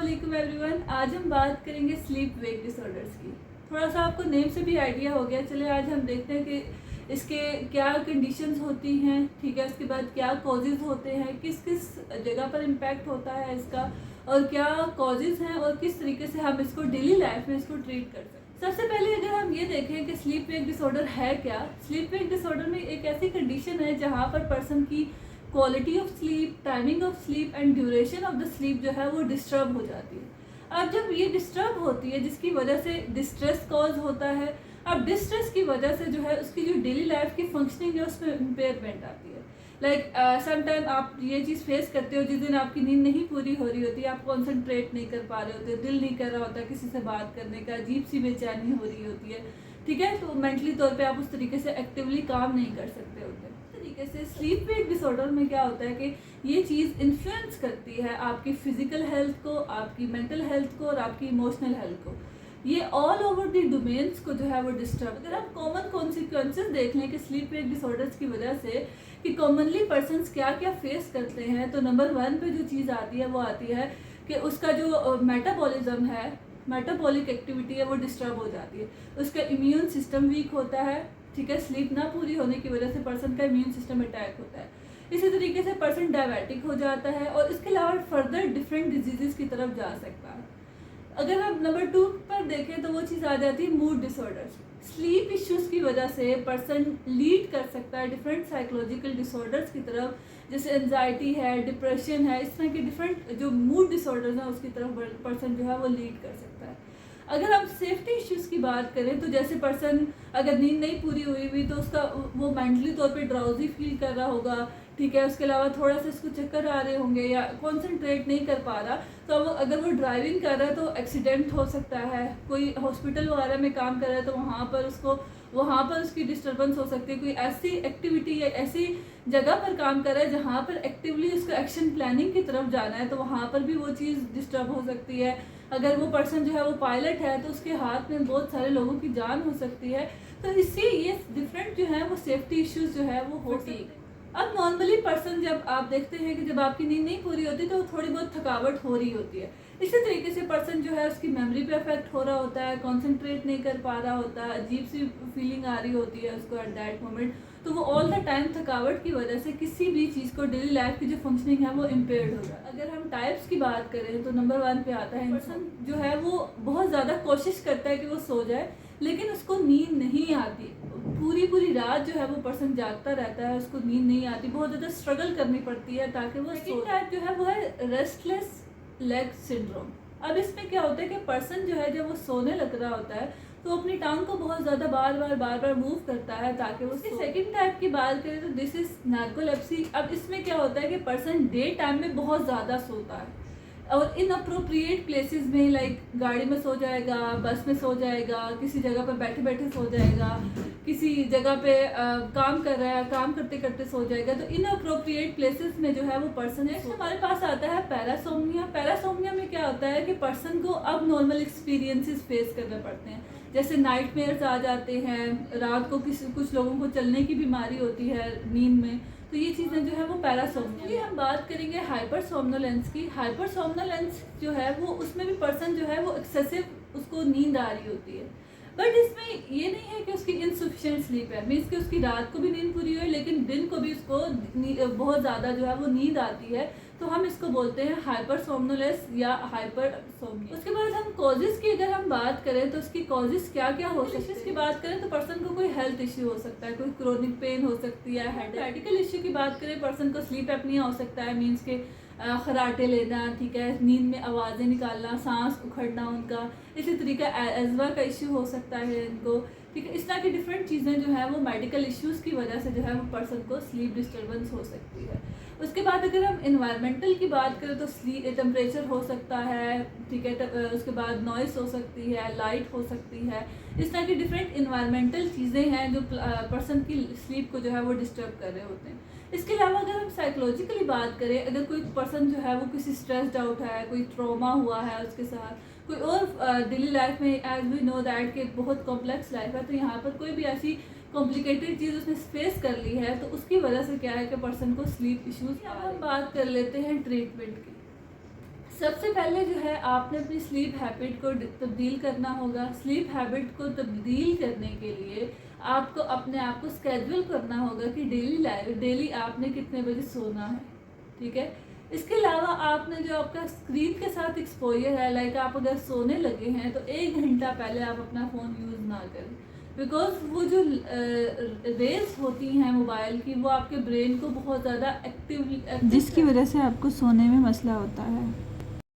अस्सलाम एवरीवन। आज हम बात करेंगे स्लीप वेक डिसऑर्डर्स की। थोड़ा सा आपको नेम से भी आइडिया हो गया। चलिए आज हम देखते हैं कि इसके क्या कंडीशंस होती हैं, ठीक है, उसके बाद क्या कॉजेज़ होते हैं, किस किस जगह पर इम्पैक्ट होता है इसका, और क्या कॉजेज़ हैं और किस तरीके से हम इसको डेली लाइफ में इसको ट्रीट कर सकते हैं। सबसे पहले अगर हम ये देखें कि स्लीप वेक डिसऑर्डर है क्या। स्लीप वेक डिसऑर्डर में एक ऐसी कंडीशन है जहाँ पर पर्सन की quality of sleep, timing of sleep and duration of the sleep जो है वो डिस्टर्ब हो जाती है। अब जब ये डिस्टर्ब होती है जिसकी वजह से डिस्ट्रेस कॉज होता है। अब डिस्ट्रेस की वजह से जो है उसकी जो डेली लाइफ की फंक्शनिंग है उसमें इम्पेयरमेंट आती है। लाइक समटाइम आप ये चीज़ फेस करते हो जिस दिन आपकी नींद नहीं पूरी हो रही होती, आप कॉन्सेंट्रेट नहीं कर पा रहे होते, दिल नहीं कर रहा होता किसी से बात करने का, अजीब सी बेचैनी हो रही होती है, ठीक है, तो मेंटली तौर पे आप उस तरीके से एक्टिवली काम नहीं कर सकते होते। तरीके से स्लीप वेक डिसऑर्डर में क्या होता है कि ये चीज़ इन्फ्लुएंस करती है आपकी फिजिकल हेल्थ को, आपकी मेंटल हेल्थ को और आपकी इमोशनल हेल्थ को। ये ऑल ओवर दी डोमेन्स को जो है वो डिस्टर्ब। अगर आप कॉमन कॉन्सिक्वेंसेस देख लें कि स्लीप वेक डिसऑर्डर्स की वजह से कि कॉमनली पर्सन्स क्या क्या फेस करते हैं, तो नंबर 1 पे जो चीज़ आती है वो आती है कि उसका जो मेटाबॉलिज्म है, मेटाबॉलिक एक्टिविटी है वो डिस्टर्ब हो जाती है। उसका इम्यून सिस्टम वीक होता है, ठीक है, स्लीप ना पूरी होने की वजह से पर्सन का इम्यून सिस्टम अटैक होता है। इसी तरीके से पर्सन डायबिटिक हो जाता है और इसके अलावा फर्दर डिफरेंट डिजीजेस की तरफ जा सकता है। अगर हम नंबर 2 पर देखें तो वो चीज़ आ जाती है मूड डिसऑर्डर्स। स्लीप इश्यूज़ की वजह से पर्सन लीड कर सकता है डिफरेंट साइकोलॉजिकल डिसऑर्डर्स की तरफ, जैसे एंजाइटी है, डिप्रेशन है, इस तरह के डिफरेंट जो मूड डिसऑर्डर्स हैं उसकी तरफ पर्सन जो है वो लीड कर सकता है। अगर हम सेफ्टी इश्यूज़ की बात करें तो जैसे पर्सन अगर नींद नहीं पूरी हुई हुई तो उसका वो मेंटली तौर पे ड्राउजी फील कर रहा होगा, ठीक है, उसके अलावा थोड़ा सा इसको चक्कर आ रहे होंगे या कॉन्सेंट्रेट नहीं कर पा रहा, तो अब अगर वो ड्राइविंग कर रहा है तो एक्सीडेंट हो सकता है। कोई हॉस्पिटल वगैरह में काम कर रहा है तो वहाँ पर उसकी डिस्टर्बेंस हो सकती है। कोई ऐसी एक्टिविटी या ऐसी जगह पर काम कर रहा है जहाँ पर एक्टिवली उसको एक्शन प्लानिंग की तरफ जाना है, तो वहाँ पर भी वो चीज़ डिस्टर्ब हो सकती है। अगर वो पर्सन जो है वो पायलट है तो उसके हाथ में बहुत सारे लोगों की जान हो सकती है। तो इससे ये डिफरेंट जो है वो सेफ्टी इश्यूज़ जो है वो होती है। अब नॉर्मली पर्सन जब आप देखते हैं कि जब आपकी नींद नहीं पूरी होती तो थोड़ी बहुत थकावट हो रही होती है। इसी तरीके से पर्सन जो है उसकी मेमोरी पे अफेक्ट हो रहा होता है, कंसंट्रेट नहीं कर पा रहा होता, अजीब सी फीलिंग आ रही होती है उसको एट दैट मोमेंट। तो वो ऑल द टाइम थकावट की वजह से किसी भी चीज़ को डेली लाइफ की जो फंक्शनिंग है वो इम्पेयर्ड हो जाए। अगर हम टाइप्स की बात करें तो नंबर 1 पे आता है पर्सन जो है वो बहुत ज़्यादा कोशिश करता है कि वो सो जाए लेकिन उसको नींद नहीं आती। पूरी रात जो है वो पर्सन जागता रहता है, उसको नींद नहीं आती, बहुत ज़्यादा स्ट्रगल करनी पड़ती है ताकि वो सेकंड टाइप जो है वो है रेस्टलेस लेग सिंड्रोम। अब इसमें क्या होता है कि पर्सन जो है जब वो सोने लग रहा होता है तो अपनी टांग को बहुत ज़्यादा बार बार मूव करता है ताकि वो सेकंड टाइप की बात करें तो दिस इज नार्कोलेप्सी। अब इसमें क्या होता है कि पर्सन डे टाइम में बहुत ज़्यादा सोता है और इन अप्रोप्रिएट प्लेसेस में, लाइक गाड़ी में सो जाएगा, बस में सो जाएगा, किसी जगह पर बैठे बैठे सो जाएगा, किसी जगह पे काम कर रहा है, काम करते करते सो जाएगा। तो इन अप्रोप्रिएट प्लेसेस में जो है वो पर्सन है। हमारे पास आता है पैरासोम्निया। पैरासोम्निया में क्या होता है कि पर्सन को अब नॉर्मल एक्सपीरियंसेस फेस करने पड़ते हैं, जैसे नाइटमेयर्स आ जाते हैं, रात को कुछ लोगों को चलने की बीमारी होती है नींद में, तो ये चीज़ें जो है वो पैरासोम्निया। हम बात करेंगे हाइपरसोम्नोलेंस की। हाइपरसोम्नोलेंस जो है वो उसमें भी पर्सन जो है वो एक्सेसिव उसको नींद आ रही होती है, बट इसमें ये नहीं है कि उसकी इनसफिशिएंट स्लीप है, मीन्स कि उसकी रात को भी नींद पूरी हुई लेकिन दिन को भी उसको बहुत ज़्यादा जो है वो नींद आती है, तो हम इसको बोलते हैं हाइपरसोम्नोलेंस या हाइपरसोम्निया। उसके बाद हम कॉजेज़ की अगर हम बात करें तो उसकी कॉजेज़ क्या क्या हो सकती है। इसकी बात करें तो पर्सन को कोई हेल्थ इश्यू हो सकता है, कोई क्रोनिक पेन हो सकती है, मेडिकल इश्यू की बात करें पर्सन को स्लीप एपनिया हो सकता है, मीन्स के खराटे लेना, ठीक है, नींद में आवाज़ें निकालना, सांस उखड़ना उनका, इसी तरीके एज़मा का इश्यू हो सकता है इनको, ठीक है। इस तरह की डिफरेंट चीज़ें जो है वो मेडिकल इश्यूज़ की वजह से जो है वो पर्सन को स्लीप डिस्टर्बेंस हो सकती है। उसके बाद अगर हम इन्वायरमेंटल की बात करें तो टेम्परेचर हो सकता है, ठीक है, उसके बाद नॉइस हो सकती है, लाइट हो सकती है, इस तरह की डिफरेंट इन्वायरमेंटल चीज़ें हैं जो पर्सन की स्लीप को जो है वो डिस्टर्ब कर रहे होते हैं। इसके अलावा अगर हम साइकोलॉजिकली बात करें, अगर कोई पर्सन जो है वो किसी स्ट्रेस्ड आउट है, कोई ट्रॉमा हुआ है उसके साथ, कोई और डेली लाइफ में एज वी नो दैट कि बहुत कॉम्प्लेक्स लाइफ है, तो यहाँ पर कोई भी ऐसी कॉम्प्लिकेटेड चीज़ उसने फेस कर ली है तो उसकी वजह से क्या है कि पर्सन को स्लीप इश्यूज। अब हम बात कर लेते हैं ट्रीटमेंट की। सबसे पहले जो है आपने अपनी स्लीप हैबिट को तब्दील करना होगा। स्लीप हैबिट को तब्दील करने के लिए आपको अपने आप को स्केड्यूल करना होगा कि डेली आपने कितने बजे सोना है, ठीक है। इसके अलावा आपने जो आपका स्क्रीन के साथ एक्सपोजर है, लाइक आप अगर सोने लगे हैं तो 1 घंटा पहले आप अपना फ़ोन यूज़ ना करें, बिकॉज वो जो रेज होती हैं मोबाइल की वो आपके ब्रेन को बहुत ज़्यादा एक्टिव जिसकी वजह से आपको सोने में मसला होता है।